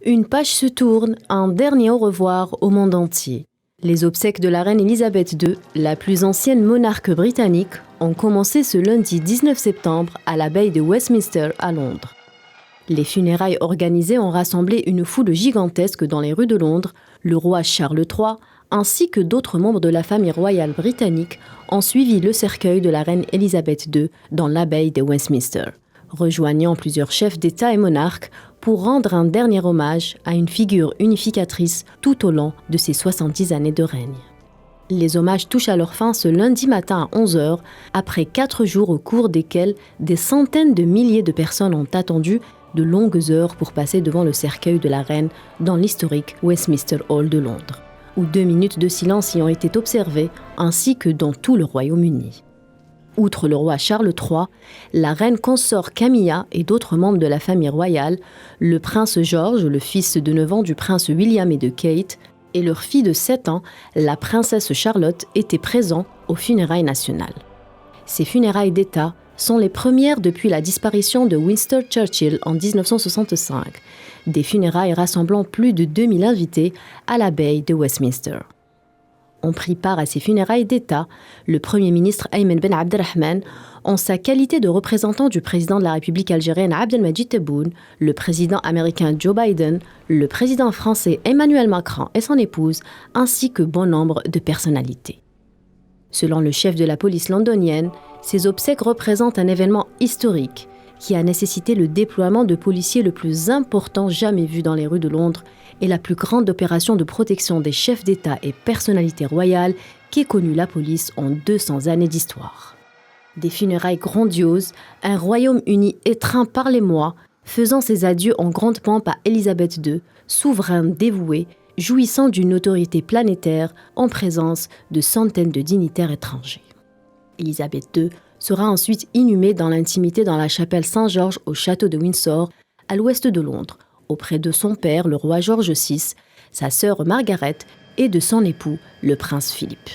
Une page se tourne, un dernier au revoir au monde entier. Les obsèques de la reine Elisabeth II, la plus ancienne monarque britannique, ont commencé ce lundi 19 septembre à l'abbaye de Westminster à Londres. Les funérailles organisées ont rassemblé une foule gigantesque dans les rues de Londres. Le roi Charles III, ainsi que d'autres membres de la famille royale britannique, ont suivi le cercueil de la reine Elisabeth II dans l'abbaye de Westminster, rejoignant plusieurs chefs d'État et monarques pour rendre un dernier hommage à une figure unificatrice tout au long de ses 70 années de règne. Les hommages touchent à leur fin ce lundi matin à 11h, après 4 jours au cours desquels des centaines de milliers de personnes ont attendu de longues heures pour passer devant le cercueil de la reine dans l'historique Westminster Hall de Londres, où 2 minutes de silence y ont été observées, ainsi que dans tout le Royaume-Uni. Outre le roi Charles III, la reine consort Camilla et d'autres membres de la famille royale, le prince George, le fils de 9 ans du prince William et de Kate, et leur fille de 7 ans, la princesse Charlotte, étaient présents aux funérailles nationales. Ces funérailles d'État sont les premières depuis la disparition de Winston Churchill en 1965, des funérailles rassemblant plus de 2000 invités à l'abbaye de Westminster. Ont pris part à ces funérailles d'État le Premier ministre Ayman Ben Abdelrahman, en sa qualité de représentant du président de la République algérienne Abdelmadjid Tebboune, le président américain Joe Biden, le président français Emmanuel Macron et son épouse, ainsi que bon nombre de personnalités. Selon le chef de la police londonienne, ces obsèques représentent un événement historique qui a nécessité le déploiement de policiers le plus important jamais vu dans les rues de Londres et la plus grande opération de protection des chefs d'État et personnalités royales qu'ait connue la police en 200 années d'histoire. Des funérailles grandioses, un Royaume-Uni étreint par les mois, faisant ses adieux en grande pompe à Elisabeth II, souveraine dévouée, jouissant d'une autorité planétaire en présence de centaines de dignitaires étrangers. Elisabeth II sera ensuite inhumée dans l'intimité dans la chapelle Saint-Georges au château de Windsor, à l'ouest de Londres, auprès de son père, le roi George VI, sa sœur Margaret et de son époux, le prince Philippe.